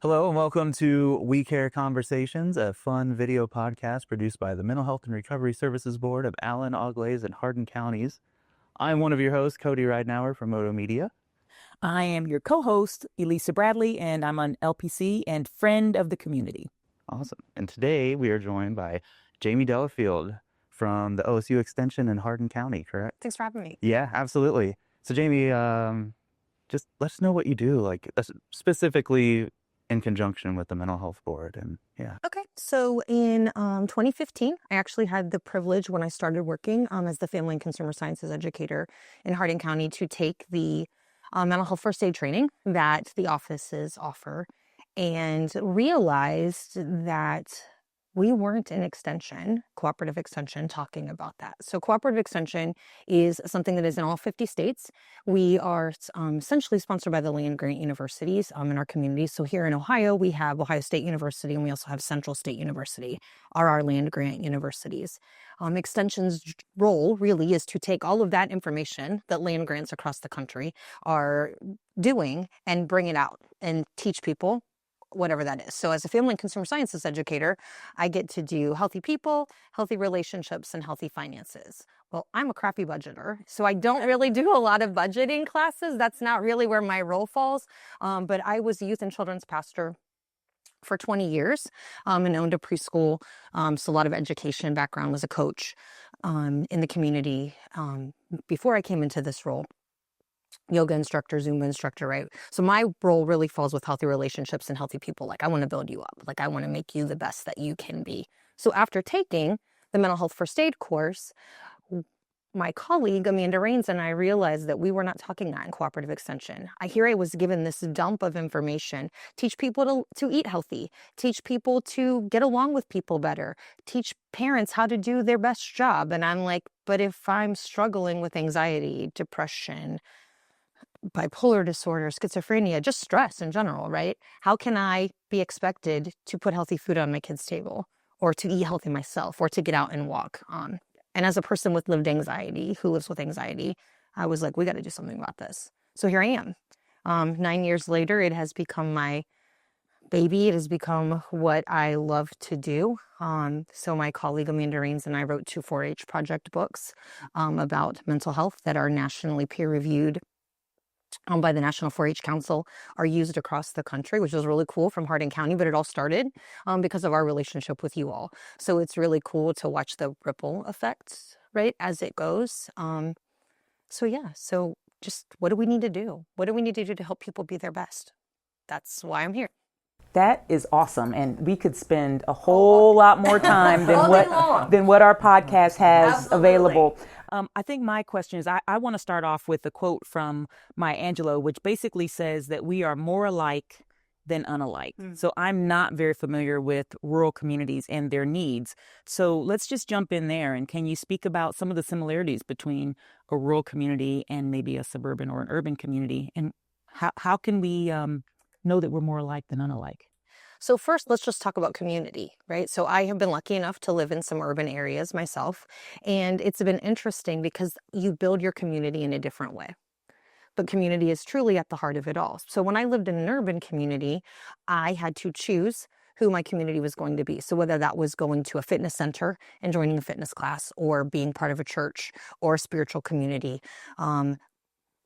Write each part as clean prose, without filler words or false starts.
Hello and welcome to We Care Conversations, a fun video podcast produced by the Mental Health and Recovery Services Board of Allen, Auglaize, and Hardin counties. I'm one of your hosts, Cody Ridenauer from Moto Media. I am your co-host, Elisa Bradley, and I'm an LPC and friend of the community. Awesome. And today we are joined by Jami Dellifield from the OSU Extension in Hardin County, correct? Thanks for having me. Yeah, absolutely. So Jami, just let us know what you do, like specifically in conjunction with the Mental Health Board. And yeah. Okay, so in 2015, I actually had the privilege when I started working as the Family and Consumer Sciences educator in Hardin County to take the mental health first aid training that the offices offer and realized that we weren't an extension, cooperative extension, talking about that. So cooperative extension is something that is in all 50 states. We are essentially sponsored by the land-grant universities in our community. So here in Ohio, we have Ohio State University, and we also have Central State University are our land-grant universities. Extension's role really is to take all of that information that land grants across the country are doing and bring it out and teach people whatever that is. So as a family and consumer sciences educator, I get to do healthy people, healthy relationships, and healthy finances. Well, I'm a crappy budgeter, so I don't really do a lot of budgeting classes. That's not really where my role falls. But I was a youth and children's pastor for 20 years and owned a preschool. So a lot of education background, was a coach in the community before I came into this role. Yoga instructor, Zumba instructor, right? So my role really falls with healthy relationships and healthy people. Like I want to build you up. Like I want to make you the best that you can be. So after taking the mental health first aid course, my colleague, Amanda Rains, and I realized that we were not talking that in cooperative extension. I was given this dump of information. Teach people to eat healthy. Teach people to get along with people better. Teach parents how to do their best job. And I'm like, but if I'm struggling with anxiety, depression, bipolar disorder, schizophrenia, just stress in general, right? How can I be expected to put healthy food on my kids' table or to eat healthy myself or to get out and walk on? And as a person with lived anxiety, who lives with anxiety, I was like, we got to do something about this. So here I am. 9 years later, it has become my baby. It has become what I love to do. So my colleague Amanda Rains and I wrote 2 4-H project books about mental health that are nationally peer-reviewed by the National 4-H Council, are used across the country, which is really cool from Hardin County, but it all started because of our relationship with you all. So it's really cool to watch the ripple effects, right, as it goes. So just what do we need to do? What do we need to do to help people be their best? That's why I'm here. That is awesome, and we could spend a whole lot more time than what our podcast has Absolutely. Available. I think my question is, I want to start off with a quote from Maya Angelou, which basically says that we are more alike than unalike. So I'm not very familiar with rural communities and their needs. So let's just jump in there. And can you speak about some of the similarities between a rural community and maybe a suburban or an urban community? And how can we know that we're more alike than unalike? So first, let's just talk about community, right? So I have been lucky enough to live in some urban areas myself, and it's been interesting because you build your community in a different way. But community is truly at the heart of it all. So when I lived in an urban community, I had to choose who my community was going to be. So whether that was going to a fitness center and joining a fitness class, or being part of a church or a spiritual community,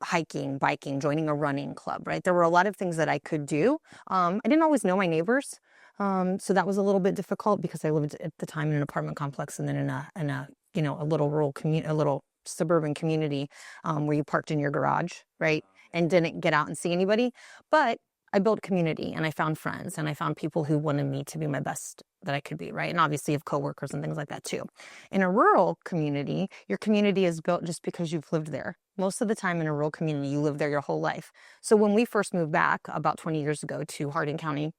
hiking, biking, joining a running club, right? There were a lot of things that I could do. I didn't always know my neighbors. So that was a little bit difficult because I lived at the time in an apartment complex and then in a little rural community, a little suburban community where you parked in your garage, right? And didn't get out and see anybody. But I built community and I found friends and I found people who wanted me to be my best that I could be, right? And obviously you have coworkers and things like that too. In a rural community, your community is built just because you've lived there. Most of the time in a rural community, you live there your whole life. So when we first moved back about 20 years ago to Hardin County,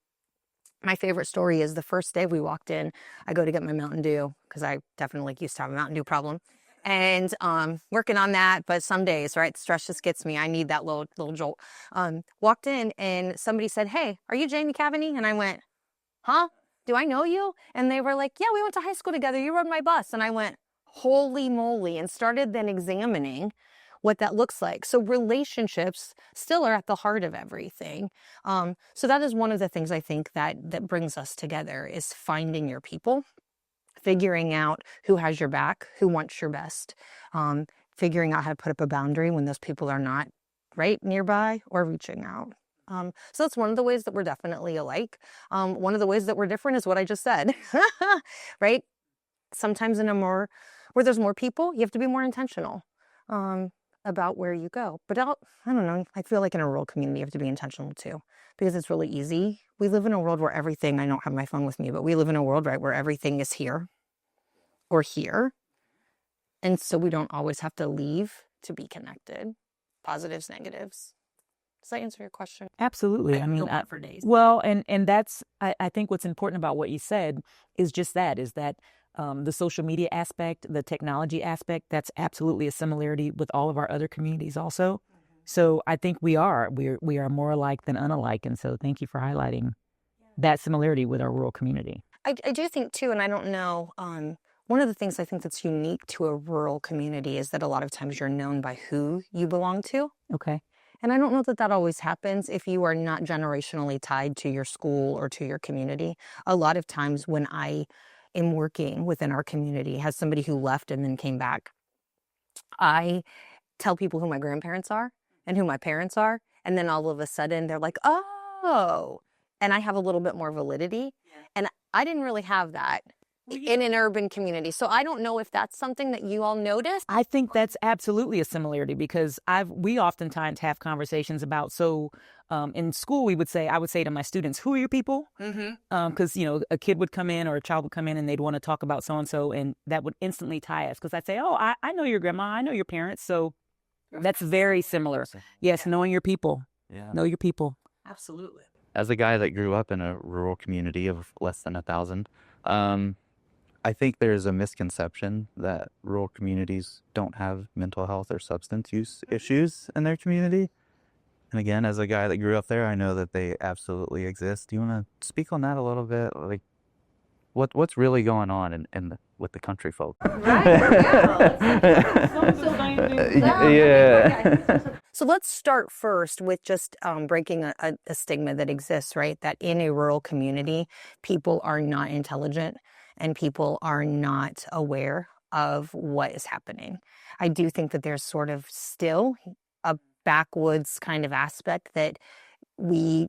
my favorite story is the first day we walked in, I go to get my Mountain Dew because I definitely used to have a Mountain Dew problem. And working on that, but some days, right, stress just gets me. I need that little jolt. Walked in and somebody said, "Hey, are you Jami Cavaney?" And I went, "Huh? Do I know you?" And they were like, "Yeah, we went to high school together. You rode my bus." And I went, "Holy moly," and started then examining what that looks like. So relationships still are at the heart of everything. So that is one of the things I think that brings us together, is finding your people, figuring out who has your back, who wants your best, figuring out how to put up a boundary when those people are not right nearby, or reaching out. So that's one of the ways that we're definitely alike. One of the ways that we're different is what I just said, right? Sometimes where there's more people, you have to be more intentional about where you go. But I don't know, I feel like in a rural community, you have to be intentional too, because it's really easy. We live in a world where everything, I don't have my phone with me, but we live in a world, right, where everything is here or here. And so we don't always have to leave to be connected. Positives, negatives. Does that answer your question? Absolutely. I mean, for days. well, and that's, I think what's important about what you said is just that, the social media aspect, the technology aspect, that's absolutely a similarity with all of our other communities also. So I think we are more alike than unalike. And so thank you for highlighting that similarity with our rural community. I do think too, and I don't know, one of the things I think that's unique to a rural community is that a lot of times you're known by who you belong to. Okay. And I don't know that always happens if you are not generationally tied to your school or to your community. A lot of times when I am working within our community, has somebody who left and then came back, I tell people who my grandparents are and who my parents are, and then all of a sudden they're like, oh, and I have a little bit more validity. Yeah. And I didn't really have that in an urban community. So I don't know if that's something that you all notice. I think that's absolutely a similarity, because we oftentimes have conversations about, in school I would say to my students, who are your people? Because, a kid would come in or a child would come in and they'd want to talk about so-and-so, and that would instantly tie us, because I'd say, oh, I know your grandma, I know your parents. So that's very similar. Yes, knowing your people. Yeah. Know your people. Absolutely. As a guy that grew up in a rural community of less than 1,000, I think there's a misconception that rural communities don't have mental health or substance use issues in their community. And again, as a guy that grew up there, I know that they absolutely exist. Do you want to speak on that a little bit? Like, what's really going on with the country folk? Right. Yeah. So let's start first with just breaking a stigma that exists, right? That in a rural community, people are not intelligent and people are not aware of what is happening. I do think that there's sort of still a backwoods kind of aspect that we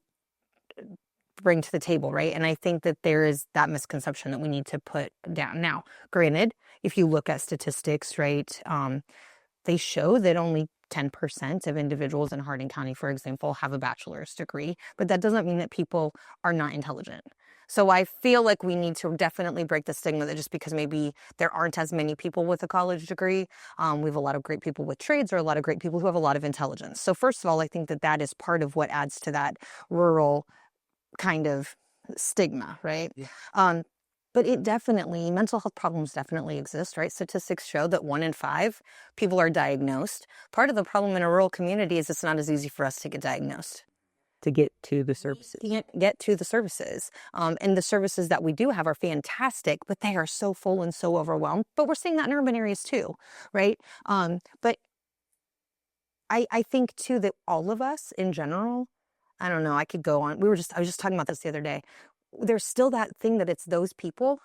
bring to the table, right? And I think that there is that misconception that we need to put down. Now, granted, if you look at statistics, right, they show that only 10% of individuals in Hardin County, for example, have a bachelor's degree, but that doesn't mean that people are not intelligent. So I feel like we need to definitely break the stigma that just because maybe there aren't as many people with a college degree, we have a lot of great people with trades or a lot of great people who have a lot of intelligence. So first of all, I think that is part of what adds to that rural kind of stigma, right? Yeah. But mental health problems definitely exist, right? Statistics show that 1 in 5 people are diagnosed. Part of the problem in a rural community is it's not as easy for us to get diagnosed. To get to the services. We can't get to the services. And the services that we do have are fantastic, but they are so full and so overwhelmed. But we're seeing that in urban areas too, right? But I think too that all of us in general, I don't know, I could go on. I was just talking about this the other day. There's still that thing that it's those people.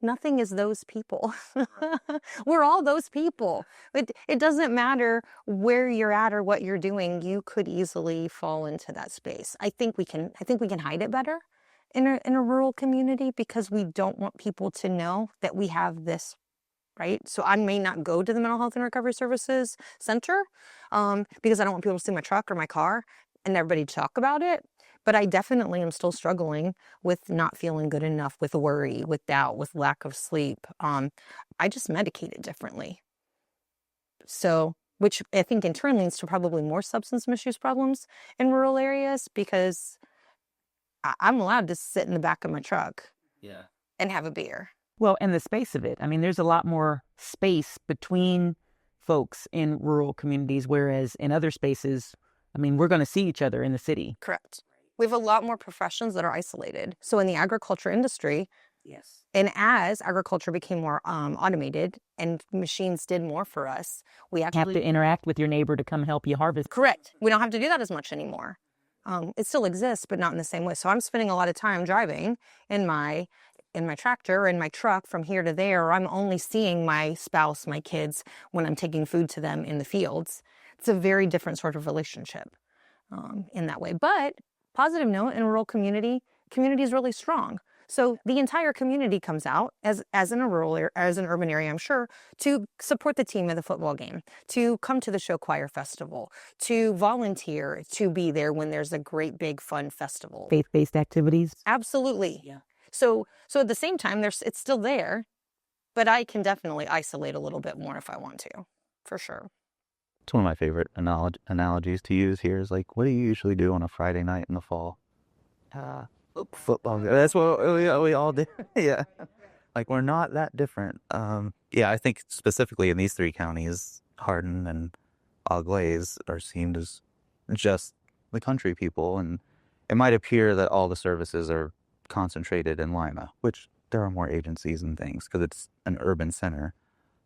Nothing is those people. We're all those people. It doesn't matter where you're at or what you're doing. You could easily fall into that space. I think we can hide it better in a rural community because we don't want people to know that we have this, right? So I may not go to the Mental Health and Recovery Services Center because I don't want people to see my truck or my car and everybody talk about it. But I definitely am still struggling with not feeling good enough, with worry, with doubt, with lack of sleep. I just medicate it differently. So, which I think in turn leads to probably more substance misuse problems in rural areas because I'm allowed to sit in the back of my truck and have a beer. Well, and the space of it. I mean, there's a lot more space between folks in rural communities, whereas in other spaces, I mean, we're going to see each other in the city. Correct. We have a lot more professions that are isolated. So in the agriculture industry, Yes. And as agriculture became more automated and machines did more for us, we Have actually to interact with your neighbor to come help you harvest. correct. We don't have to do that as much anymore. It still exists, but not in the same way. So I'm spending a lot of time driving in my tractor, in my truck from here to there, or I'm only seeing my spouse, my kids, when I'm taking food to them in the fields. It's a very different sort of relationship in that way. But positive note, in a rural community is really strong. So the entire community comes out as in a rural area, as an urban area, I'm sure, to support the team at the football game, to come to the show choir festival, to volunteer, to be there when there's a great big fun festival. Faith-based activities. Absolutely. Yeah. So at the same time, it's still there, but I can definitely isolate a little bit more if I want to, for sure. It's one of my favorite analogies to use here is like, what do you usually do on a Friday night in the fall? Football. That's what we all do. Yeah. Like, we're not that different. Yeah, I think specifically in these three counties, Hardin and Auglaize are seen as just the country people. And it might appear that all the services are concentrated in Lima, which there are more agencies and things because it's an urban center.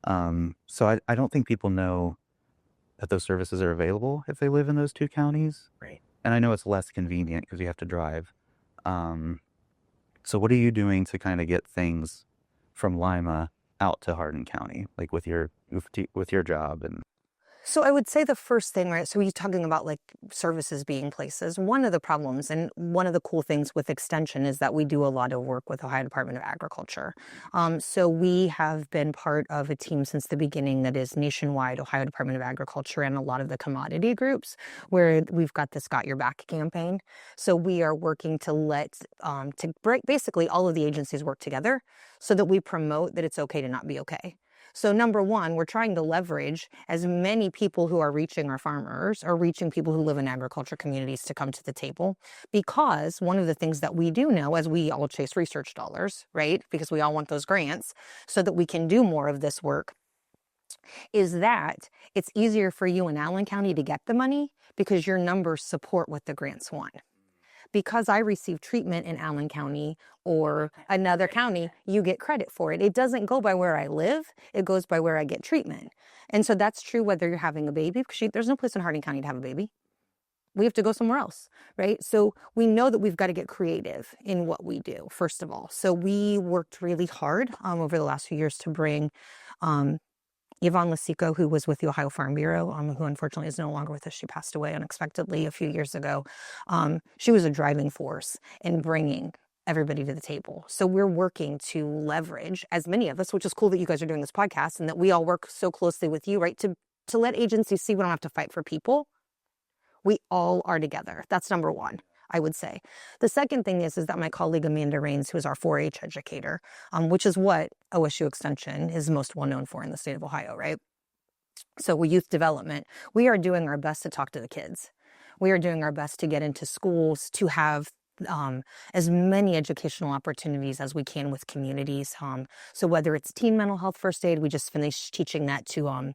So I don't think people know that those services are available if they live in those two counties. Right. And I know it's less convenient because you have to drive. So what are you doing to kind of get things from Lima out to Hardin County, like with your job? And So I would say the first thing, right? So you're talking about like services being places. One of the problems and one of the cool things with Extension is that we do a lot of work with Ohio Department of Agriculture. So we have been part of a team since the beginning that is nationwide Ohio Department of Agriculture and a lot of the commodity groups where we've got this Got Your Back campaign. So we are working to basically all of the agencies work together so that we promote that it's okay to not be okay. So number one, we're trying to leverage as many people who are reaching our farmers or reaching people who live in agriculture communities to come to the table. Because one of the things that we do know as we all chase research dollars, right? Because we all want those grants so that we can do more of this work, is that it's easier for you in Allen County to get the money because your numbers support what the grants want. Because I receive treatment in Allen County or another county, you get credit for it. It doesn't go by where I live. It goes by where I get treatment. And so that's true whether you're having a baby, because there's no place in Hardin County to have a baby. We have to go somewhere else, right? So we know that we've got to get creative in what we do, first of all. So we worked really hard over the last few years to bring Yvonne Lasico, who was with the Ohio Farm Bureau, who unfortunately is no longer with us. She passed away unexpectedly a few years ago. She was a driving force in bringing everybody to the table. So we're working to leverage, as many of us, which is cool that you guys are doing this podcast and that we all work so closely with you, right? To let agencies see we don't have to fight for people. We all are together. That's number one, I would say. The second thing is that my colleague Amanda Rains, who is our 4-H educator, which is what OSU Extension is most well known for in the state of Ohio, right? So with youth development, we are doing our best to talk to the kids. We are doing our best to get into schools, to have as many educational opportunities as we can with communities. So whether it's teen mental health first aid, we just finished teaching that to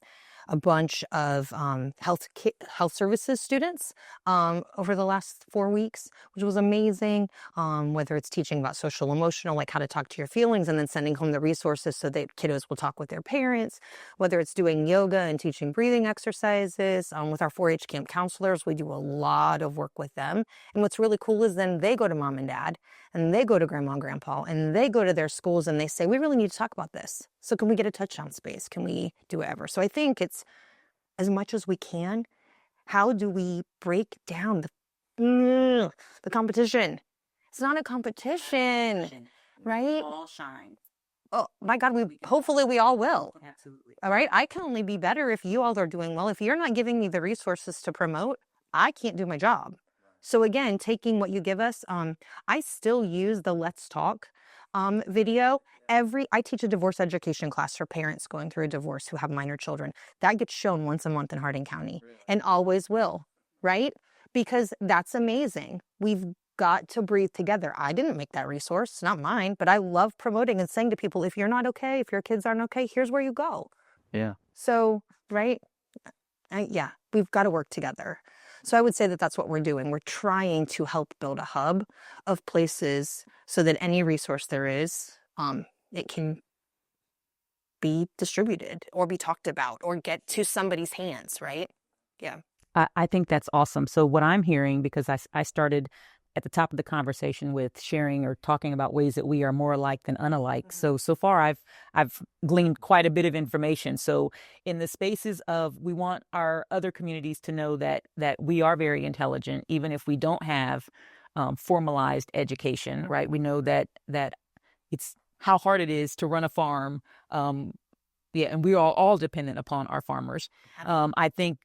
a bunch of health services students over the last 4 weeks, which was amazing. Whether it's teaching about social emotional, like how to talk to your feelings, and then sending home the resources so that kiddos will talk with their parents. Whether it's doing yoga and teaching breathing exercises. With our 4-H camp counselors, we do a lot of work with them. And what's really cool is then they go to mom and dad, and they go to grandma and grandpa, and they go to their schools and they say, we really need to talk about this. So can we get a touchdown space? Can we do whatever? So I think it's as much as we can, how do we break down the competition? It's not a competition, right? All shine. Oh my God, hopefully we all will. Absolutely. All right. I can only be better if you all are doing well. If you're not giving me the resources to promote, I can't do my job. So again, taking what you give us, I still use the Let's Talk video. I teach a divorce education class for parents going through a divorce who have minor children. That gets shown once a month in Hardin County and always will, right? Because that's amazing. We've got to breathe together. I didn't make that resource, it's not mine, but I love promoting and saying to people, if you're not okay, if your kids aren't okay, here's where you go. yeah, So, right? Yeah, we've got to work together. So I would say that that's what we're doing. We're trying to help build a hub of places so that any resource there is, it can be distributed or be talked about or get to somebody's hands, right? Yeah. I think that's awesome. So what I'm hearing, because I started at the top of the conversation with sharing or talking about ways that we are more alike than unalike. So far I've gleaned quite a bit of information. So in the spaces of, we want our other communities to know that we are very intelligent, even if we don't have formalized education, right? We know that it's how hard it is to run a farm. Yeah, and we are all dependent upon our farmers. I think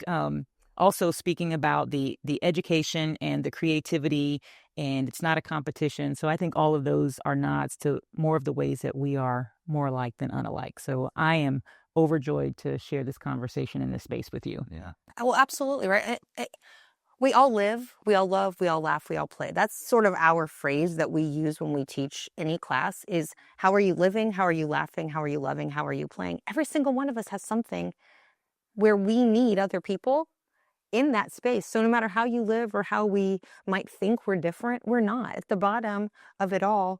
also speaking about the education and the creativity, and it's not a competition. So I think all of those are nods to more of the ways that we are more alike than unalike. So I am overjoyed to share this conversation in this space with you. Yeah. Well, absolutely, right? We all live, we all love, we all laugh, we all play. That's sort of our phrase that we use when we teach any class is, how are you living? How are you laughing? How are you loving? How are you playing? Every single one of us has something where we need other people in that space. So no matter how you live or how we might think we're different, we're not. At the bottom of it all,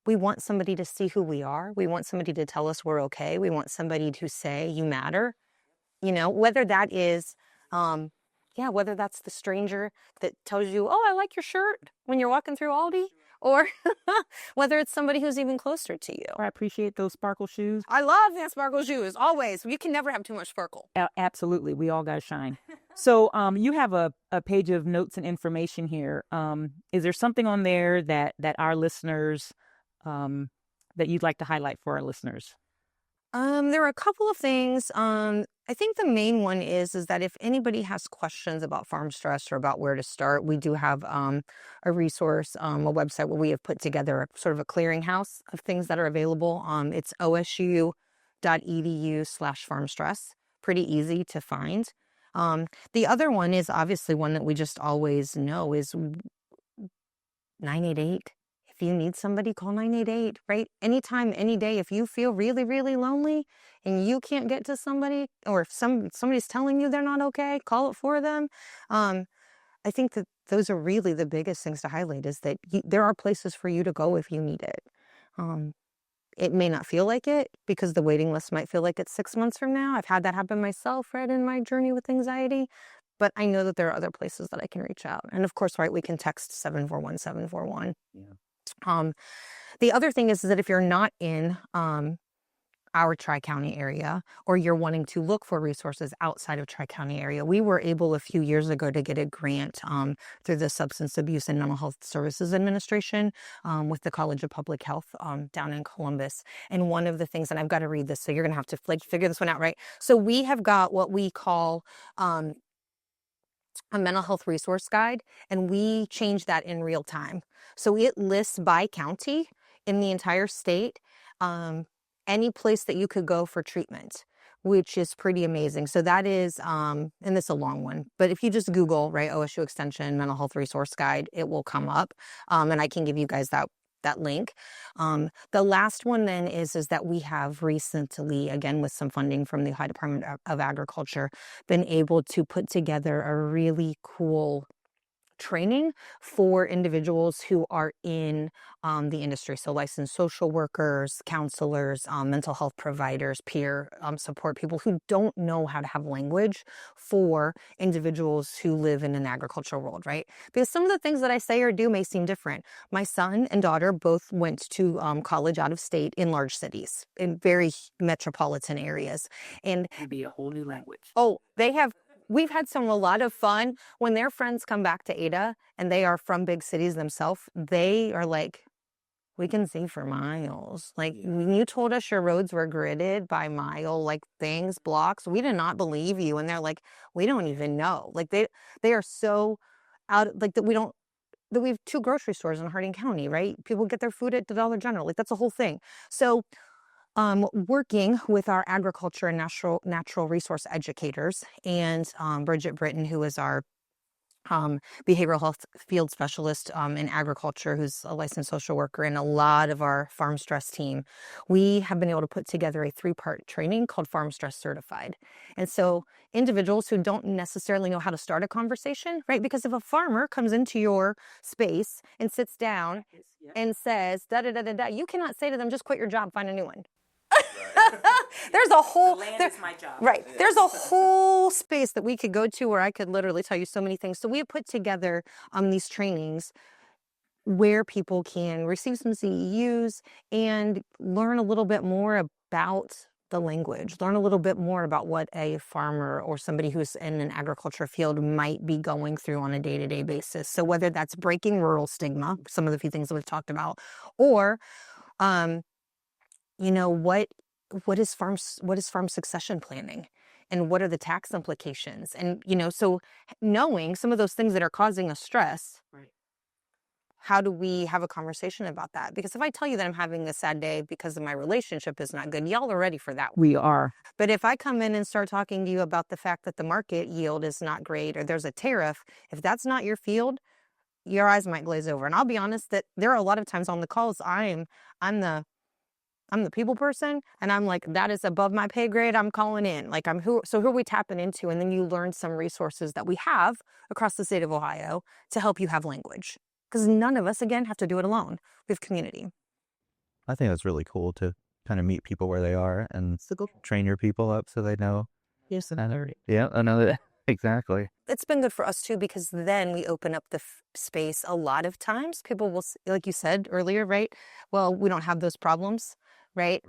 we want somebody to see who we are. We want somebody to tell us we're okay. We want somebody to say, you matter. Whether that is, whether that's the stranger that tells you, oh, I like your shirt when you're walking through Aldi, or whether it's somebody who's even closer to you. I appreciate those sparkle shoes. I love that sparkle shoes, always. You can never have too much sparkle. Absolutely. We all got to shine. So you have a page of notes and information here. Is there something on there that our listeners, that you'd like to highlight for our listeners? There are a couple of things. I think the main one is that if anybody has questions about farm stress or about where to start, we do have a resource, a website where we have put together sort of a clearinghouse of things that are available. It's osu.edu/farm stress. Pretty easy to find. The other one is obviously one that we just always know is 988. If you need somebody, call 988, right? Anytime, any day. If you feel really, really lonely and you can't get to somebody, or if somebody's telling you they're not okay, call it for them. I think that those are really the biggest things to highlight, is that there are places for you to go if you need it. It may not feel like it, because the waiting list might feel like it's 6 months from now. I've had that happen myself, right, in my journey with anxiety. But I know that there are other places that I can reach out. And of course, right, we can text 741-741. Yeah. The other thing is that if you're not in our Tri-County area, or you're wanting to look for resources outside of Tri-County area, we were able a few years ago to get a grant through the Substance Abuse and Mental Health Services Administration with the College of Public Health down in Columbus. And one of the things, and I've got to read this, so you're going to have to figure this one out, right? So we have got what we call a mental health resource guide, and we change that in real time. So it lists by county in the entire state, any place that you could go for treatment, which is pretty amazing. So that is, and this is a long one, but if you just Google, right, OSU Extension Mental Health Resource Guide, it will come up. And I can give you guys that link. The last one then is that we have recently, again with some funding from the Ohio Department of Agriculture, been able to put together a really cool training for individuals who are in the industry. So licensed social workers, counselors, mental health providers, peer support, people who don't know how to have language for individuals who live in an agricultural world, right? Because some of the things that I say or do may seem different. My son and daughter both went to college out of state in large cities, in very metropolitan areas. And It'd be a whole new language. oh, we've had a lot of fun when their friends come back to Ada and they are from big cities themselves. They are like, we can see for miles. Like, when you told us your roads were gridded by mile, like things, blocks, we did not believe you. And they're like, we don't even know. Like they are so out, like that we have 2 grocery stores in Hardin County, right? People get their food at the Dollar General. Like, that's a whole thing. So working with our agriculture and natural resource educators, and Bridget Britton, who is our behavioral health field specialist in agriculture who's a licensed social worker, and a lot of our farm stress team, we have been able to put together a 3-part training called Farm Stress Certified. And so individuals who don't necessarily know how to start a conversation, right? Because if a farmer comes into your space and sits down and says, da da da da da, you cannot say to them, just quit your job, find a new one. There's a whole is my job. Right. There's a whole space that we could go to where I could literally tell you so many things. So we have put together these trainings where people can receive some CEUs and learn a little bit more about the language, learn a little bit more about what a farmer or somebody who's in an agriculture field might be going through on a day-to-day basis. So whether that's breaking rural stigma, some of the few things that we've talked about, or what is farm succession planning, and what are the tax implications, and so knowing some of those things that are causing us stress, right? How do we have a conversation about that? Because if I tell you that I'm having a sad day because of my relationship is not good, y'all are ready for that. We are. But if I come in and start talking to you about the fact that the market yield is not great, or there's a tariff, if that's not your field, your eyes might glaze over. And I'll be honest that there are a lot of times on the calls I'm the people person, and I'm like, that is above my pay grade, I'm calling in. Like, who are we tapping into? And then you learn some resources that we have across the state of Ohio to help you have language. Because none of us, again, have to do it alone. We have community. I think that's really cool to kind of meet people where they are and train your people up so they know. Yes, and Yeah, another, exactly. It's been good for us too, because then we open up the space. A lot of times people will, like you said earlier, right? Well, we don't have those problems, right?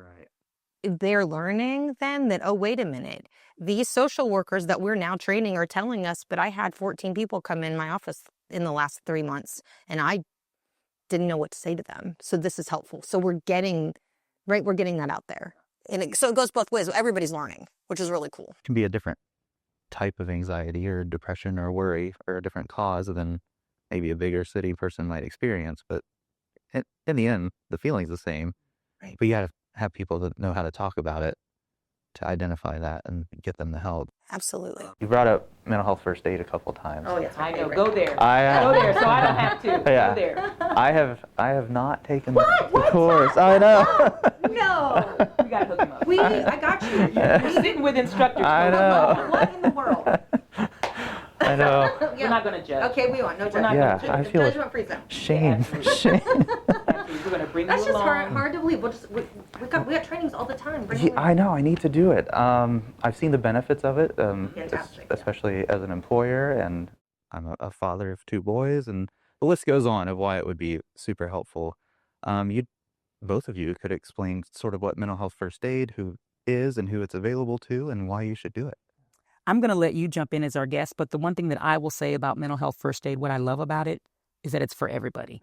They're learning then that, oh, wait a minute. These social workers that we're now training are telling us, but I had 14 people come in my office in the last 3 months, and I didn't know what to say to them. So this is helpful. So we're getting that out there. And so it goes both ways. Everybody's learning, which is really cool. It can be a different type of anxiety or depression or worry, or a different cause than maybe a bigger city person might experience. But in the end, the feeling's the same. Right. But you got to have people that know how to talk about it, to identify that and get them the help. Absolutely. You brought up mental health first aid a couple of times. Oh, yes, I know. Go there. Go there, so I don't have to. Yeah. Go there. I have not taken the course. I know. No. We gotta hook him up. I got you. We're sitting with instructors. I know. What in the world? I know. We're not gonna judge. Okay, we won't. No We're not judgment. Yeah, I feel Judgment free zone. Shame. Absolutely. We're gonna bring That's you just along. hard to believe. We got trainings all the time. Bring Yeah, them. I know. I need to do it. I've seen the benefits of it, Fantastic. especially as an employer, and I'm a father of 2 boys, and the list goes on of why it would be super helpful. Both of you could explain sort of what mental health first aid who is and who it's available to, and why you should do it. I'm going to let you jump in as our guest, but the one thing that I will say about mental health first aid, what I love about it, is that it's for everybody.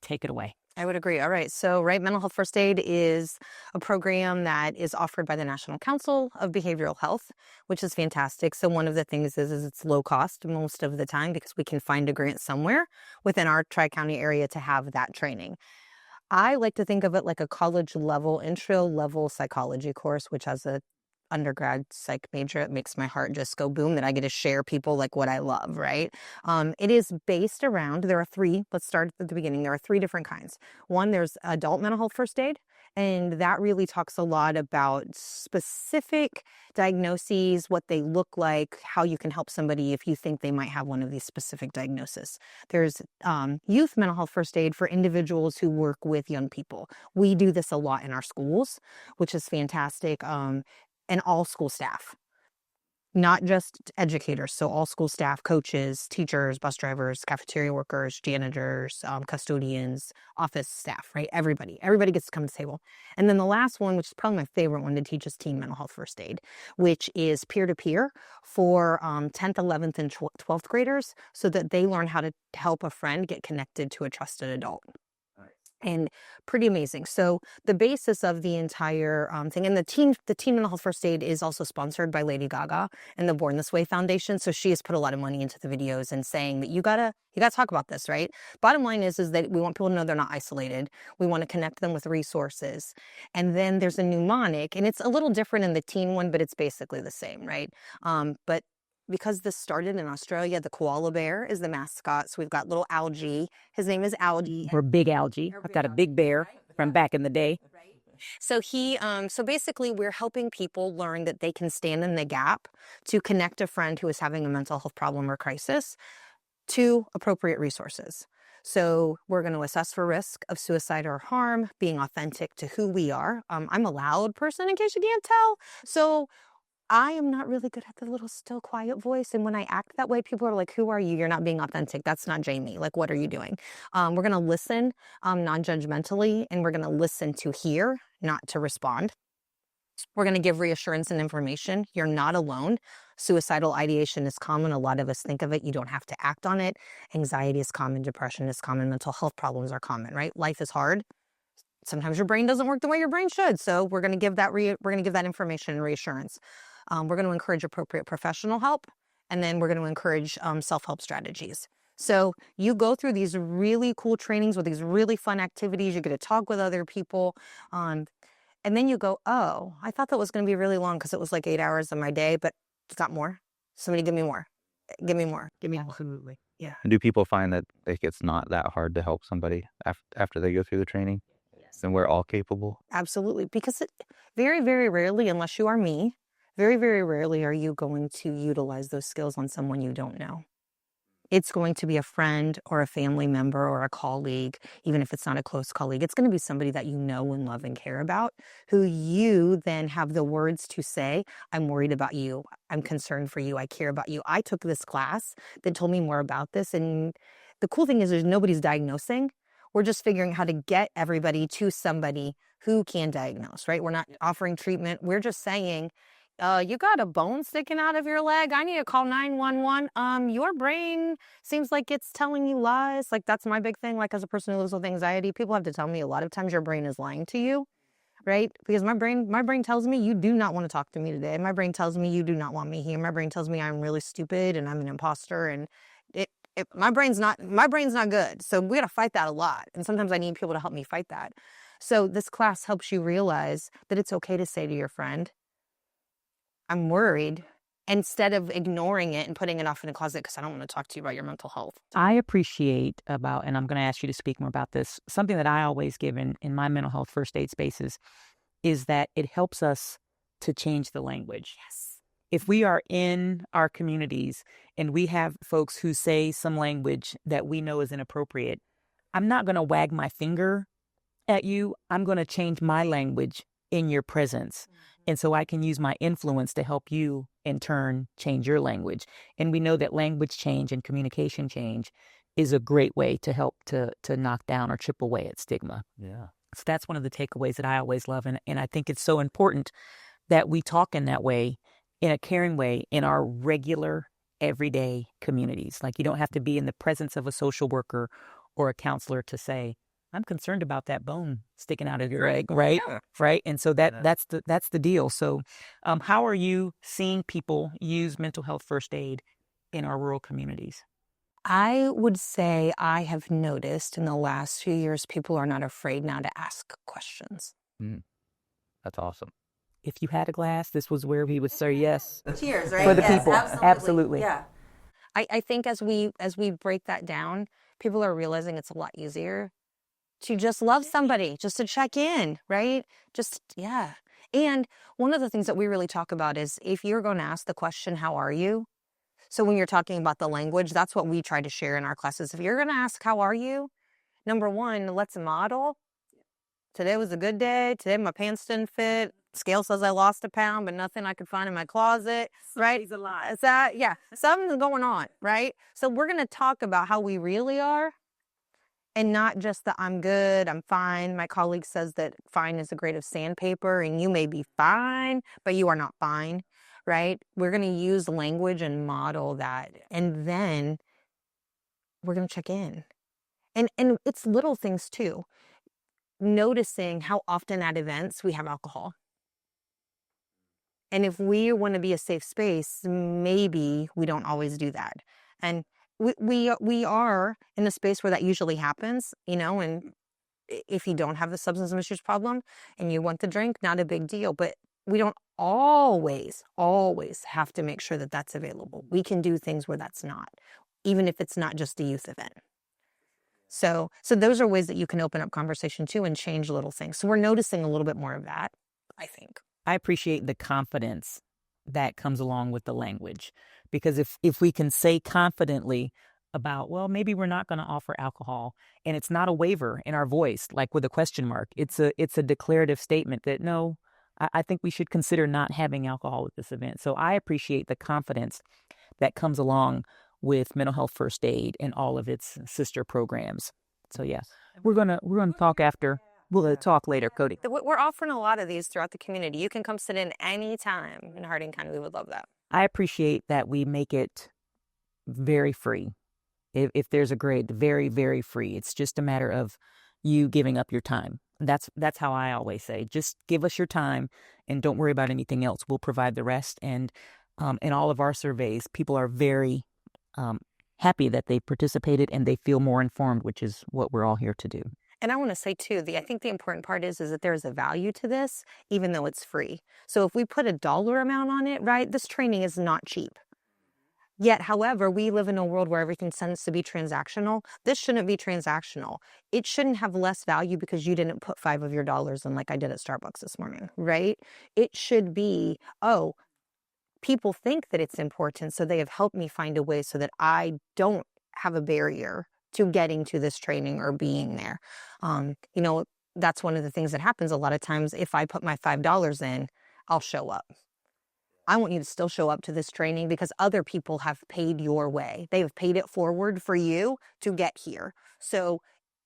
Take it away. I would agree. All right. So, mental health first aid is a program that is offered by the National Council of Behavioral Health, which is fantastic. So one of the things is it's low cost most of the time, because we can find a grant somewhere within our Tri-County area to have that training. I like to think of it like a college level, intro level psychology course, which has a undergrad psych major. It makes my heart just go boom that I get to share people like what I love, right? It is based around, let's start at the beginning. There are 3 different kinds. One, there's adult mental health first aid, and that really talks a lot about specific diagnoses, what they look like, how you can help somebody if you think they might have one of these specific diagnoses. There's youth mental health first aid for individuals who work with young people. We do this a lot in our schools, which is fantastic. And all school staff, not just educators. So all school staff, coaches, teachers, bus drivers, cafeteria workers, janitors, custodians, office staff, right? Everybody gets to come to the table. And then the last one, which is probably my favorite one to teach, is teen mental health first aid, which is peer-to-peer for 10th, 11th, and 12th graders, so that they learn how to help a friend get connected to a trusted adult. And pretty amazing. So the basis of the entire thing, and the teen mental health first aid is also sponsored by Lady Gaga and the Born This Way Foundation. So she has put a lot of money into the videos and saying that you gotta talk about this, right? Bottom line is that we want people to know they're not isolated. We want to connect them with resources. And then there's a mnemonic, and it's a little different in the teen one, but it's basically the same, right? But because this started in Australia, the koala bear is the mascot. So we've got little Algae. His name is Algae. Or big algae. I've got a big bear from back in the day. So so basically we're helping people learn that they can stand in the gap to connect a friend who is having a mental health problem or crisis to appropriate resources. So we're going to assess for risk of suicide or harm, being authentic to who we are. I'm a loud person, in case you can't tell. So I am not really good at the little still quiet voice. And when I act that way, people are like, who are you? You're not being authentic. That's not Jami. Like, what are you doing? We're going to listen non-judgmentally, and we're going to listen to hear, not to respond. We're going to give reassurance and information. You're not alone. Suicidal ideation is common. A lot of us think of it. You don't have to act on it. Anxiety is common. Depression is common. Mental health problems are common, right? Life is hard. Sometimes your brain doesn't work the way your brain should. So we're going to give that we're going to give that information and reassurance. We're going to encourage appropriate professional help, and then we're going to encourage self-help strategies. So you go through these really cool trainings with these really fun activities. You get to talk with other people. And then you go, oh, I thought that was going to be really long because it was like 8 hours of my day, but it's got more. Somebody give me more. Give me more. Give me more. Absolutely. Yeah. And do people find that it's not that hard to help somebody after they go through the training? Yes. And we're all capable? Absolutely. Because very, very rarely, unless you are me, very, very rarely are you going to utilize those skills on someone you don't know. It's going to be a friend or a family member or a colleague, even if it's not a close colleague. It's going to be somebody that you know and love and care about, who you then have the words to say, I'm worried about you. I'm concerned for you. I care about you. I took this class that told me more about this. And the cool thing is there's nobody's diagnosing. We're just figuring how to get everybody to somebody who can diagnose, right? We're not offering treatment. We're just saying, you got a bone sticking out of your leg. I need to call 911. Your brain seems like it's telling you lies. Like, that's my big thing. Like, as a person who lives with anxiety, people have to tell me a lot of times your brain is lying to you, right? Because my brain tells me you do not want to talk to me today. My brain tells me you do not want me here. My brain tells me I'm really stupid and I'm an imposter, and my brain's not good. So we got to fight that a lot. And sometimes I need people to help me fight that. So this class helps you realize that it's okay to say to your friend, I'm worried, instead of ignoring it and putting it off in a closet because I don't want to talk to you about your mental health. I appreciate about, and I'm going to ask you to speak more about this, something that I always give in my mental health first aid spaces is that it helps us to change the language. Yes. If we are in our communities and we have folks who say some language that we know is inappropriate, I'm not going to wag my finger at you. I'm going to change my language in your presence. And so I can use my influence to help you, in turn, change your language. And we know that language change and communication change is a great way to help to knock down or chip away at stigma. Yeah. So that's one of the takeaways that I always love. And I think it's so important that we talk in that way, in a caring way, in our regular, everyday communities. Like, you don't have to be in the presence of a social worker or a counselor to say, I'm concerned about that bone sticking out of your leg, right? Yeah. Right. And so that's the deal. So how are you seeing people use mental health first aid in our rural communities? I would say I have noticed in the last few years, people are not afraid now to ask questions. That's awesome. If you had a glass, this was where we would say yes. Cheers, right? For the Yes, people. Absolutely. Yeah. I think as we break that down, people are realizing it's a lot easier to just love somebody, just to check in, right? Yeah. And one of the things that we really talk about is if you're going to ask the question, how are you? So when you're talking about the language, that's what we try to share in our classes. If you're going to ask, how are you? Number one, let's model. Today was a good day. Today my pants didn't fit. Scale says I lost a pound, but nothing I could find in my closet, right? He's alive. Is that, yeah, something's going on, right? So we're going to talk about how we really are. And not just that I'm good, I'm fine. My colleague says that fine is a grade of sandpaper, and you may be fine, but you are not fine, right? We're going to use language and model that. And then we're going to check in. And it's little things too. Noticing how often at events we have alcohol. And if we want to be a safe space, maybe we don't always do that. And we are in a space where that usually happens, and if you don't have the substance misuse problem and you want the drink, not a big deal. But we don't always have to make sure that that's available. We can do things where that's not, even if it's not just a youth event. So those are ways that you can open up conversation too and change little things. So we're noticing a little bit more of that, I think. I appreciate the confidence that comes along with the language, because if we can say confidently about, well, maybe we're not going to offer alcohol, and it's not a waiver in our voice, like with a question mark. It's a declarative statement that no, I think we should consider not having alcohol at this event. So I appreciate the confidence that comes along with mental health first aid and all of its sister programs. So yeah, we're gonna talk after. We'll talk later, Cody. We're offering a lot of these throughout the community. You can come sit in any time in Hardin County. We would love that. I appreciate that we make it very free. If there's a grade, very, very free. It's just a matter of you giving up your time. That's how I always say. Just give us your time and don't worry about anything else. We'll provide the rest. And in all of our surveys, people are very happy that they participated and they feel more informed, which is what we're all here to do. And I want to say too, I think the important part is that there's a value to this, even though it's free. So if we put a dollar amount on it, right, this training is not cheap. Yet, however, we live in a world where everything tends to be transactional. This shouldn't be transactional. It shouldn't have less value because you didn't put $5 of your dollars in like I did at Starbucks this morning, right? It should be, oh, people think that it's important, so they have helped me find a way so that I don't have a barrier to getting to this training or being there. That's one of the things that happens a lot of times. If I put my $5 in, I'll show up. I want you to still show up to this training because other people have paid your way. They have paid it forward for you to get here. So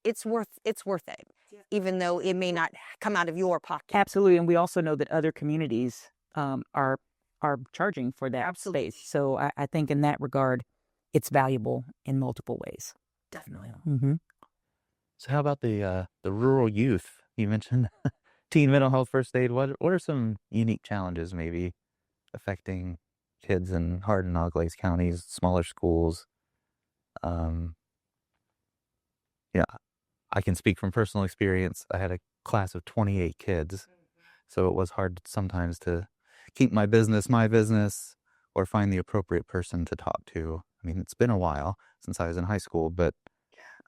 it's worth it, even though it may not come out of your pocket. Absolutely. And we also know that other communities are charging for that space. So I think in that regard, it's valuable in multiple ways. Definitely. Mm-hmm. So how about the rural youth? You mentioned teen mental health first aid. What are some unique challenges maybe affecting kids in Hardin, Auglaize counties, smaller schools? I can speak from personal experience. I had a class of 28 kids, so it was hard sometimes to keep my business, or find the appropriate person to talk to. I mean, it's been a while since I was in high school, but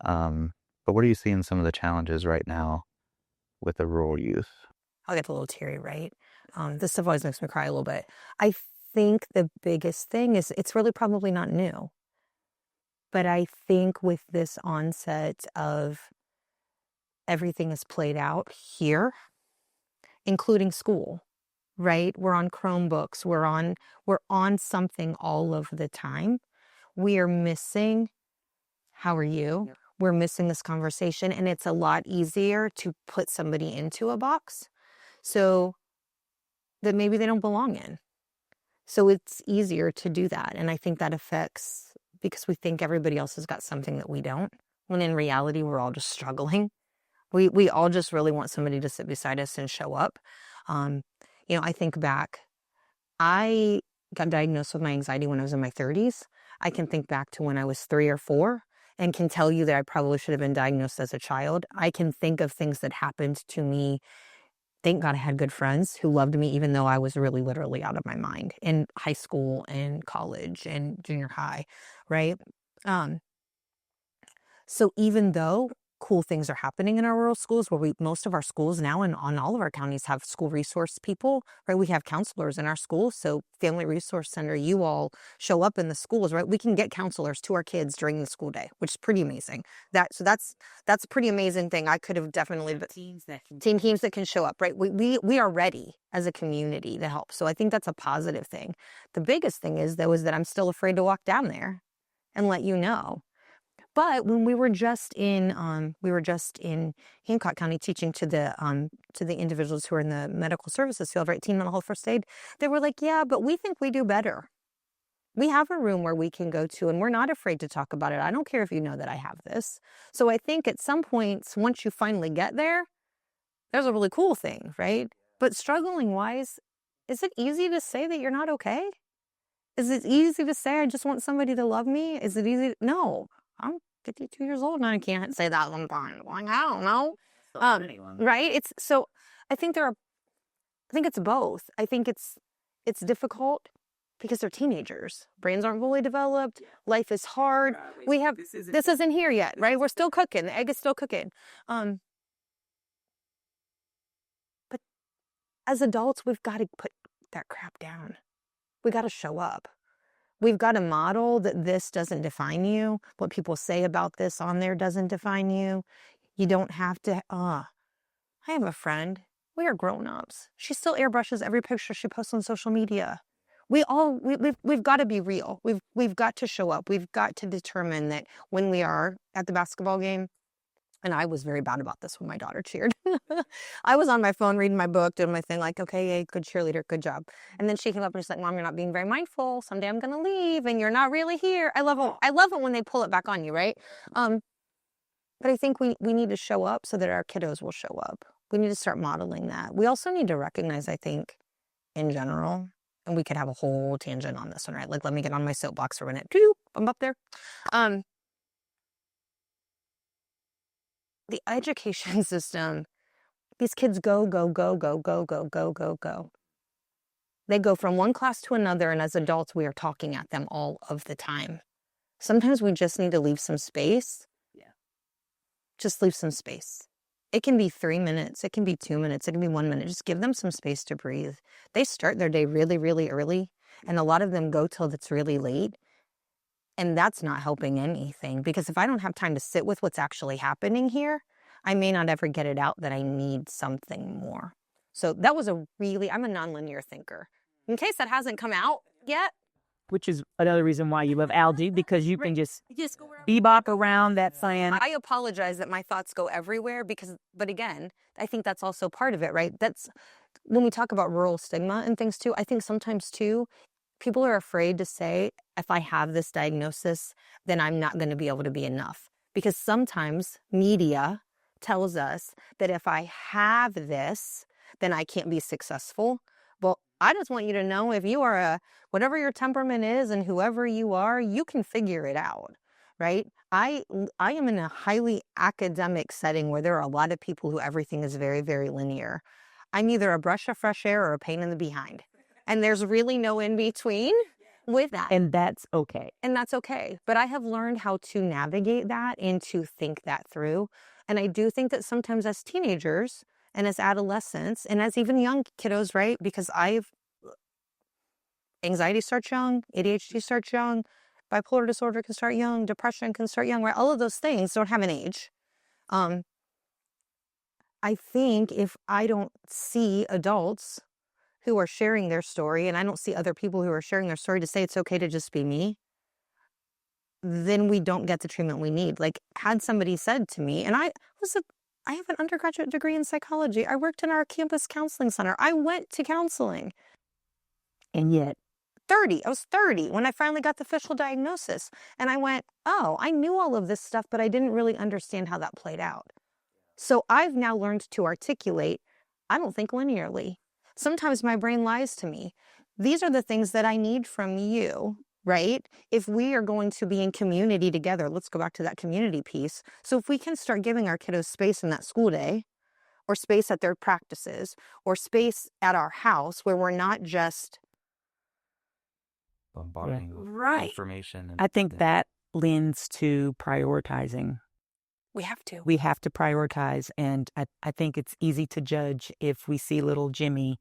what are you seeing some of the challenges right now with the rural youth? I'll get a little teary, right? This stuff always makes me cry a little bit. I think the biggest thing is it's really probably not new. But I think with this onset of everything is played out here, including school, right? We're on Chromebooks. We're on something all of the time. We are missing, how are you? Yep. We're missing this conversation, and it's a lot easier to put somebody into a box so that maybe they don't belong in. So it's easier to do that. And I think that affects, because we think everybody else has got something that we don't, when in reality, we're all just struggling. We all just really want somebody to sit beside us and show up. I think back, I got diagnosed with my anxiety when I was in my 30s. I can think back to when I was 3 or 4 and can tell you that I probably should have been diagnosed as a child. I can think of things that happened to me. Thank God I had good friends who loved me, even though I was really literally out of my mind in high school and college and junior high, right? So even though cool things are happening in our rural schools, where most of our schools now and on all of our counties have school resource people, right? We have counselors in our schools. So Family Resource Center, you all show up in the schools, right? We can get counselors to our kids during the school day, which is pretty amazing. That's a pretty amazing thing. I could have definitely teams that can show up, right? We are ready as a community to help. So I think that's a positive thing. The biggest thing is that I'm still afraid to walk down there and let you know. But when we were just in Hancock County teaching to the individuals who are in the medical services field, right, teen mental health first aid, they were like, yeah, but we think we do better. We have a room where we can go to, and we're not afraid to talk about it. I don't care if you know that I have this. So I think at some points, once you finally get there, there's a really cool thing, right? But struggling wise, is it easy to say that you're not okay? Is it easy to say I just want somebody to love me? Is it easy? No. I'm 52 years old and I can't say that sometimes. Like, I don't know. Right? I think there are I think it's both. I think it's difficult because they're teenagers. Brains aren't fully developed. Life is hard. We have this isn't here yet, right? We're still cooking. The egg is still cooking. But as adults, we've got to put that crap down. We got to show up. We've got to model that this doesn't define you. What people say about this on there doesn't define you. You don't have to. I have a friend. We are grown-ups. She still airbrushes every picture she posts on social media. We've got to be real. We've got to show up. We've got to determine that when we are at the basketball game, and I was very bad about this when my daughter cheered. I was on my phone reading my book, doing my thing like, okay, yay, good cheerleader, good job. And then she came up and she's like, Mom, you're not being very mindful. Someday I'm going to leave and you're not really here. I love it when they pull it back on you, right? But I think we need to show up so that our kiddos will show up. We need to start modeling that. We also need to recognize, I think, in general, and we could have a whole tangent on this one, right? Like, let me get on my soapbox for a minute. I'm up there. The education system, these kids go. They go from one class to another, and as adults, we are talking at them all of the time. Sometimes we just need to leave some space. Yeah. Just leave some space. It can be 3 minutes. It can be 2 minutes. It can be 1 minute. Just give them some space to breathe. They start their day really, really early, and a lot of them go till it's really late. And that's not helping anything, because if I don't have time to sit with what's actually happening here, I may not ever get it out that I need something more. So that was I'm a nonlinear thinker. In case that hasn't come out yet. Which is another reason why you love algae, because you can just bebop around that sand. I apologize that my thoughts go everywhere but again, I think that's also part of it, right? That's when we talk about rural stigma and things too, I think sometimes too, people are afraid to say, if I have this diagnosis, then I'm not going to be able to be enough. Because sometimes media tells us that if I have this, then I can't be successful. Well, I just want you to know, if you are whatever your temperament is and whoever you are, you can figure it out, right? I am in a highly academic setting where there are a lot of people who everything is very, very linear. I'm either a breath of fresh air or a pain in the behind. And there's really no in between with that. And that's okay. And that's okay. But I have learned how to navigate that and to think that through. And I do think that sometimes as teenagers and as adolescents and as even young kiddos, right? Because anxiety starts young, ADHD starts young, bipolar disorder can start young, depression can start young, right? All of those things don't have an age. I think if I don't see adults who are sharing their story, and I don't see other people who are sharing their story to say it's okay to just be me, then we don't get the treatment we need. Like, had somebody said to me, and I have an undergraduate degree in psychology. I worked in our campus counseling center. I went to counseling. And yet, I was 30 when I finally got the official diagnosis. And I went, oh, I knew all of this stuff, but I didn't really understand how that played out. So I've now learned to articulate, I don't think linearly. Sometimes my brain lies to me. These are the things that I need from you, right? If we are going to be in community together, let's go back to that community piece. So if we can start giving our kiddos space in that school day, or space at their practices, or space at our house where we're not just bombarding right information. I think that lends to prioritizing. We have to. We have to prioritize. And I think it's easy to judge if we see little Jimmy,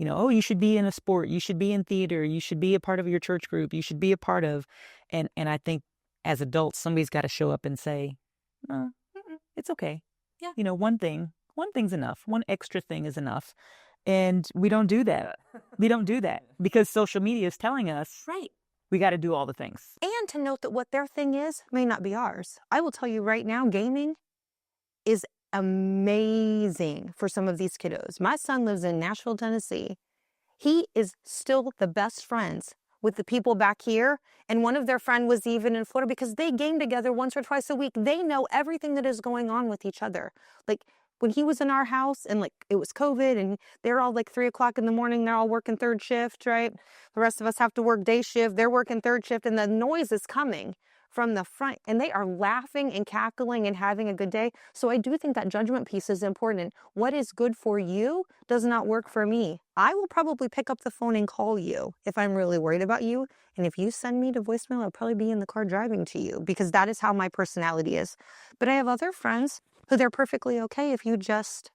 oh, you should be in a sport, you should be in theater, you should be a part of your church group, you should be a part of. And I think as adults, somebody's got to show up and say, no, it's okay. Yeah. One thing's enough. One extra thing is enough. And we don't do that. We don't do that because social media is telling us, right, we got to do all the things. And to note that what their thing is may not be ours. I will tell you right now, gaming is amazing for some of these kiddos. My son lives in Nashville, Tennessee. He is still the best friends with the people back here. And one of their friends was even in Florida because they game together once or twice a week. They know everything that is going on with each other. Like, when he was in our house and it was COVID and they're all 3 o'clock in the morning, they're all working third shift, right? The rest of us have to work day shift. They're working third shift and the noise is coming, from the front, and they are laughing and cackling and having a good day. So I do think that judgment piece is important. What is good for you does not work for me. I will probably pick up the phone and call you if I'm really worried about you. And if you send me to voicemail, I'll probably be in the car driving to you, because that is how my personality is. But I have other friends who they're perfectly okay if you just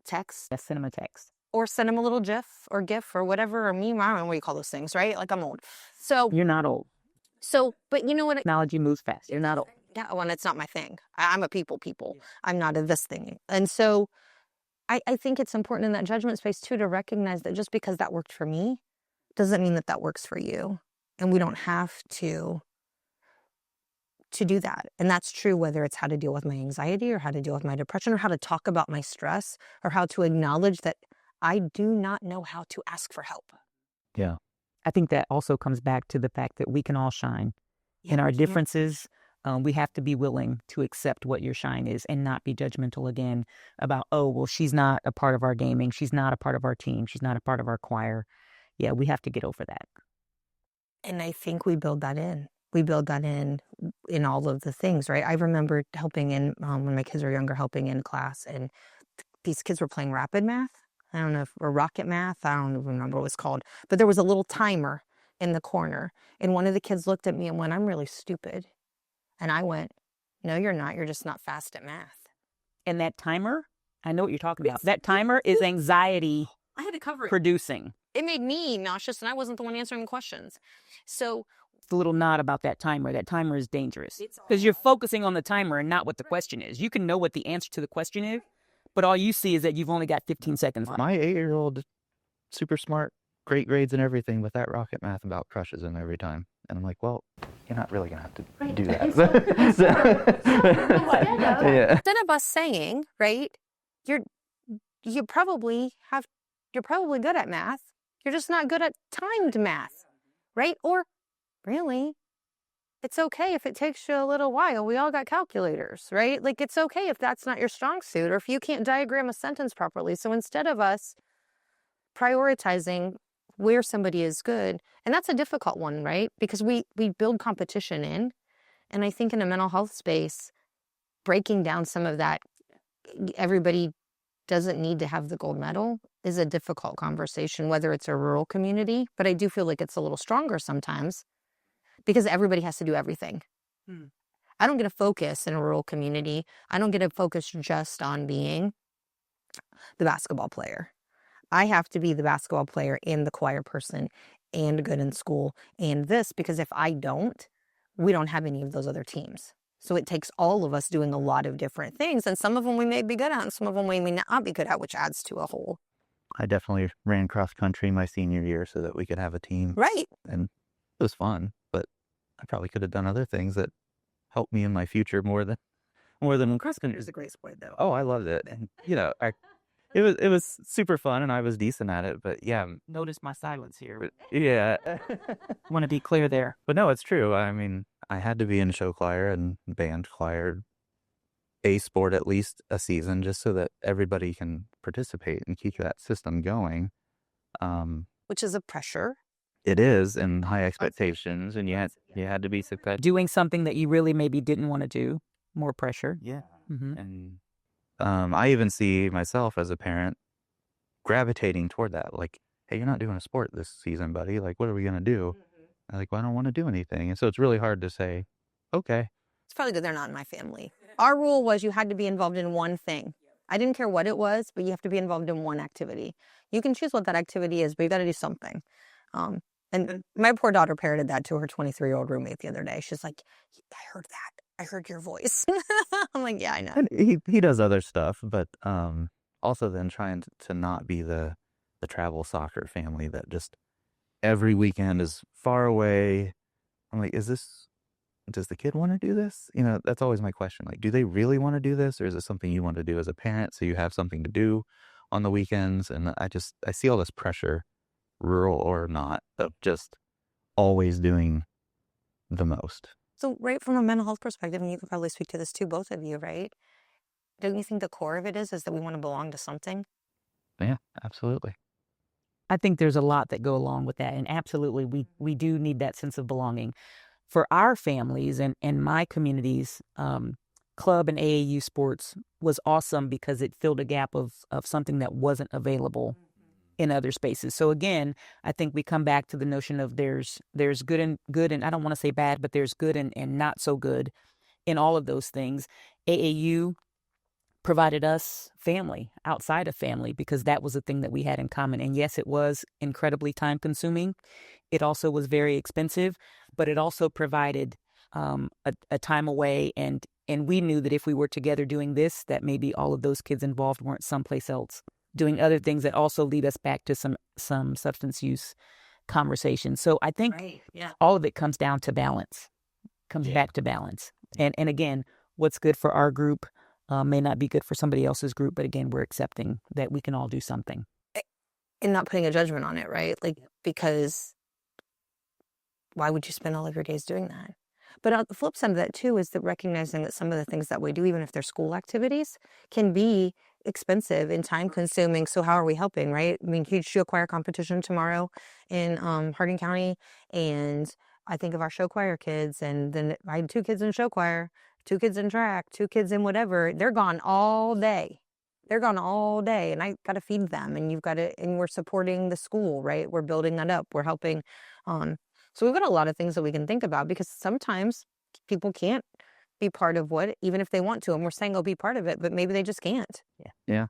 text. Yes, send them a text. Or send them a little GIF or GIF or whatever, or meme. I don't know what you call those things, right? Like, I'm old. So, You're not old. but you know what? Technology moves fast. You're not old. Yeah, well, and it's not my thing. I'm a people. I'm not a this thing. And so I think it's important in that judgment space too to recognize that just because that worked for me doesn't mean that that works for you. And we don't have to do that. And that's true whether it's how to deal with my anxiety or how to deal with my depression or how to talk about my stress or how to acknowledge that I do not know how to ask for help. Yeah. I think that also comes back to the fact that we can all shine. In our differences, we have to be willing to accept what your shine is and not be judgmental again about, oh, well, she's not a part of our gaming. She's not a part of our team. She's not a part of our choir. Yeah, we have to get over that. And I think we build that in. We build that in all of the things, right? I remember helping in, when my kids were younger, helping in class, and these kids were playing rapid math. I don't know or rocket math. I don't even remember what it was called. But there was a little timer in the corner. And one of the kids looked at me and went, "I'm really stupid." And I went, "No, you're not. You're just not fast at math." And that timer, I know what you're talking about. That timer is anxiety I had to cover it. producing. It made me nauseous, and I wasn't the one answering questions. So The little nod about that timer. That timer is dangerous because you're focusing on the timer and not what the question is. You can know what the answer to the question is, but all you see is that you've only got 15 seconds. My 8-year-old, super smart, great grades and everything, with that rocket math about crushes him every time. And I'm like, well, you're not really going to have to do that. Yeah. instead of us saying, right, you're probably good at math. You're just not good at timed math, right? Or really, it's okay if it takes you a little while. We all got calculators, right? Like, it's okay if that's not your strong suit or if you can't diagram a sentence properly. So instead of us prioritizing where somebody is good, and that's a difficult one, right? Because we build competition in. And I think in a mental health space, breaking down some of that, everybody doesn't need to have the gold medal, is a difficult conversation, whether it's a rural community. But I do feel like it's a little stronger sometimes because everybody has to do everything. I don't get to focus in a rural community. I don't get to focus just on being the basketball player. I have to be the basketball player and the choir person and good in school and this, because if I don't, we don't have any of those other teams. So it takes all of us doing a lot of different things, and some of them we may be good at and some of them we may not be good at, which adds to a whole. I definitely ran cross country my senior year so that we could have a team. Right. And it was fun, but I probably could have done other things that helped me in my future more than cross country. It's a great sport, though. Oh, I loved it. And it was super fun and I was decent at it, but yeah. Notice my silence here. But yeah. Want to be clear there. But no, it's true. I mean, I had to be in show choir and band choir, a sport at least a season, just so that everybody can participate and keep that system going. Which is a pressure. It is, and high expectations, and you had to be successful. Doing something that you really maybe didn't want to do, more pressure. Yeah. Mm-hmm. And I even see myself as a parent gravitating toward that. Like, hey, you're not doing a sport this season, buddy. Like, what are we going to do? I'm like, well, I don't want to do anything. And so it's really hard to say, okay. It's probably good they're not in my family. Our rule was you had to be involved in one thing. I didn't care what it was, but you have to be involved in one activity. You can choose what that activity is, but you got to do something. And my poor daughter parroted that to her 23-year-old roommate the other day. She's like, I heard that. I heard your voice. I'm like, yeah, I know. And he does other stuff, but also then trying to not be the travel soccer family that just every weekend is far away. I'm like, does the kid want to do this? That's always my question. Like, do they really want to do this, or is it something you want to do as a parent so you have something to do on the weekends? And I see all this pressure, rural or not, of just always doing the most. So right from a mental health perspective, and you can probably speak to this too, both of you, right? Don't you think the core of it is that we want to belong to something? Yeah, absolutely. I think there's a lot that go along with that. And absolutely, we do need that sense of belonging. for our families and my communities, club and AAU sports was awesome because it filled a gap of something that wasn't available in other spaces. So again, I think we come back to the notion of there's good and I don't want to say bad, but there's good and not so good in all of those things. AAU provided us family outside of family because that was a thing that we had in common. And yes, it was incredibly time consuming. It also was very expensive, but it also provided a time away. And we knew that if we were together doing this, that maybe all of those kids involved weren't someplace else doing other things that also lead us back to some substance use conversation. So I think all of it comes down to balance, comes back to balance. And again, what's good for our group may not be good for somebody else's group. But again, we're accepting that we can all do something. And not putting a judgment on it, right? Like, because why would you spend all of your days doing that? But on the flip side of that too is that recognizing that some of the things that we do, even if they're school activities, can be expensive and time consuming. So how are we helping, right? I mean, huge show choir competition tomorrow in Hardin County. And I think of our show choir kids, and then I had 2 kids in show choir, 2 kids in track, 2 kids in whatever. They're gone all day. They're gone all day, and I got to feed them, and and we're supporting the school, right? We're building that up. We're helping. So we've got a lot of things that we can think about, because sometimes people can't be part of even if they want to, and we're saying, oh, be part of it, but maybe they just can't. Yeah.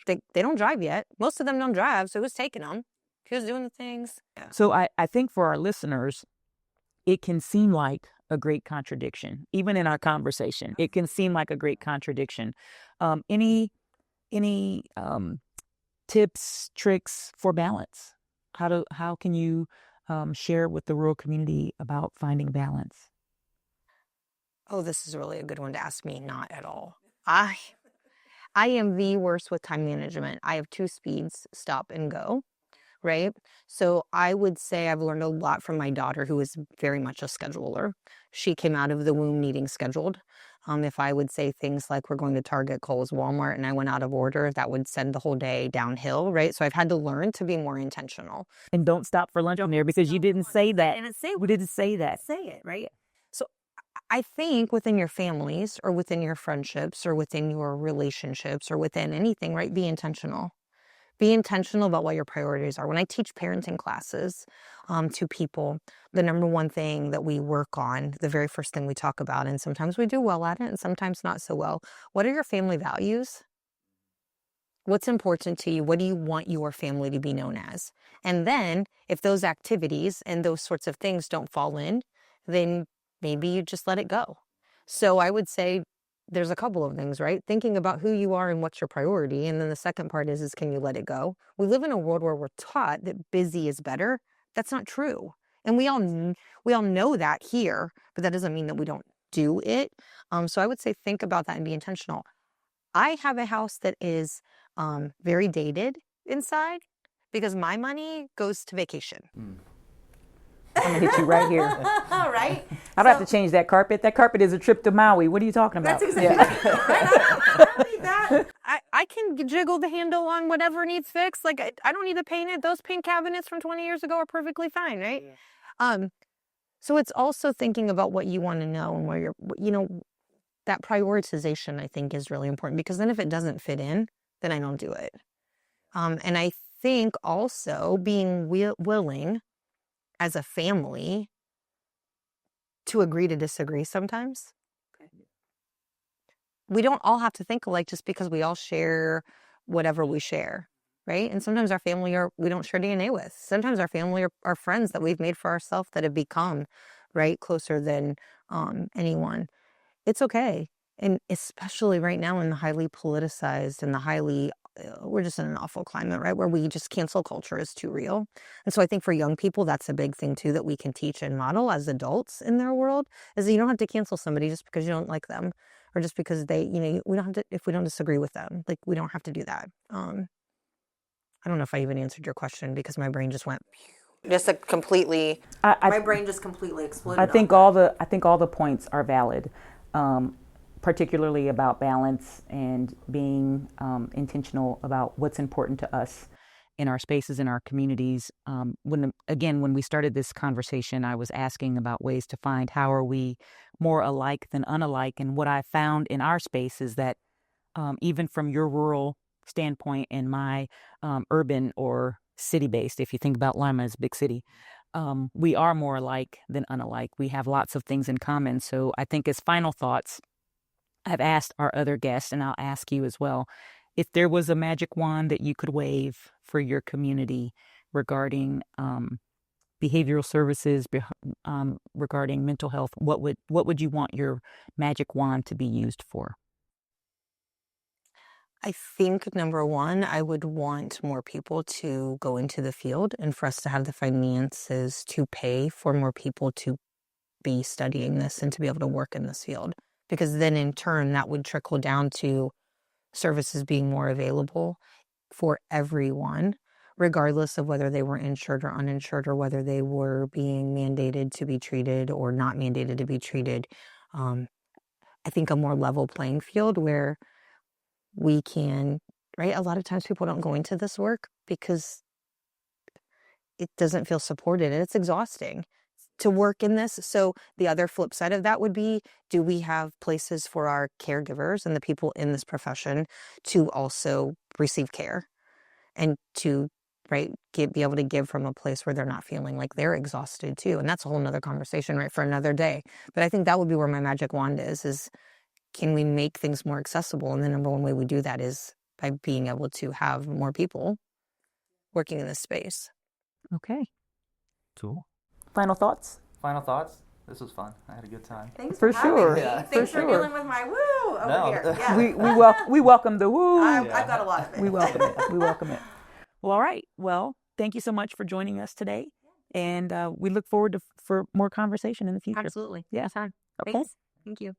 They don't drive yet. Most of them don't drive, so who's taking them? Who's doing the things? Yeah. So I think for our listeners, it can seem like a great contradiction. Even in our conversation, it can seem like a great contradiction. Any tips, tricks for balance? How can you share with the rural community about finding balance? Oh, this is really a good one to ask me. Not at all. I am the worst with time management. I have 2 speeds, stop and go, right? So I would say I've learned a lot from my daughter, who is very much a scheduler. She came out of the womb needing scheduled. If I would say things like we're going to Target, Kohl's, Walmart, and I went out of order, that would send the whole day downhill, right? So I've had to learn to be more intentional. And don't stop for lunch on there, because you didn't say that. We didn't say that. Say it, right? So I think within your families or within your friendships or within your relationships or within anything, right? Be intentional. Be intentional about what your priorities are. When I teach parenting classes to people, the number one thing that we work on, the very first thing we talk about, and sometimes we do well at it and sometimes not so well, what are your family values? What's important to you? What do you want your family to be known as? And then if those activities and those sorts of things don't fall in, then maybe you just let it go. So I would say there's a couple of things, right? Thinking about who you are and what's your priority. And then the second part is can you let it go? We live in a world where we're taught that busy is better. That's not true. And we all know that here, but that doesn't mean that we don't do it. So I would say think about that and be intentional. I have a house that is very dated inside because my money goes to vacation. I'm gonna hit you right here. All right. I don't have to change that carpet. That carpet is a trip to Maui. What are you talking about? That's exactly I don't need that. I can jiggle the handle on whatever needs fixed. Like I don't need to paint it. Those paint cabinets from 20 years ago are perfectly fine, right? Yeah. So it's also thinking about what you want to know and where that prioritization, I think, is really important, because then if it doesn't fit in, then I don't do it. And I think also being willing as a family to agree to disagree sometimes. Okay. We don't all have to think alike just because we all share whatever we share, right? And sometimes our family we don't share DNA with. Sometimes our family are friends that we've made for ourselves that have become, right, closer than anyone. It's okay. And especially right now in the highly politicized and we're just in an awful climate, right? Where we just cancel culture is too real. And so I think for young people, that's a big thing too, that we can teach and model as adults in their world, is that you don't have to cancel somebody just because you don't like them, or just because we don't have to, if we don't disagree with them, like we don't have to do that. I don't know if I even answered your question, because my brain just went completely, my brain just completely exploded. I think all the points are valid. Particularly about balance and being intentional about what's important to us. in our spaces, in our communities. When we started this conversation, I was asking about ways to find how are we more alike than unalike. And what I found in our space is that even from your rural standpoint and my urban or city-based, if you think about Lima as a big city, we are more alike than unalike. We have lots of things in common. So I think as final thoughts, I've asked our other guests, and I'll ask you as well, if there was a magic wand that you could wave for your community regarding behavioral services, regarding mental health, what would you want your magic wand to be used for? I think number one, I would want more people to go into the field and for us to have the finances to pay for more people to be studying this and to be able to work in this field. Because then in turn, that would trickle down to services being more available for everyone, regardless of whether they were insured or uninsured, or whether they were being mandated to be treated or not mandated to be treated. I think a more level playing field where we can, right? A lot of times people don't go into this work because it doesn't feel supported and it's exhausting to work in this. So the other flip side of that would be, do we have places for our caregivers and the people in this profession to also receive care and to, right, be able to give from a place where they're not feeling like they're exhausted too. And that's a whole nother conversation, right, for another day. But I think that would be where my magic wand is can we make things more accessible? And the number one way we do that is by being able to have more people working in this space. Okay. Cool. Final thoughts? Final thoughts? This was fun. I had a good time. Thanks For for having sure. me. Yeah. Thanks For for sure. dealing with my woo over No. here. Yeah. We welcome the woo. I've got a lot of it. We welcome it. We welcome it. Well, all right. Well, thank you so much for joining us today. And we look forward for more conversation in the future. Absolutely. Yeah. Anytime. Okay. Thanks. Thank you.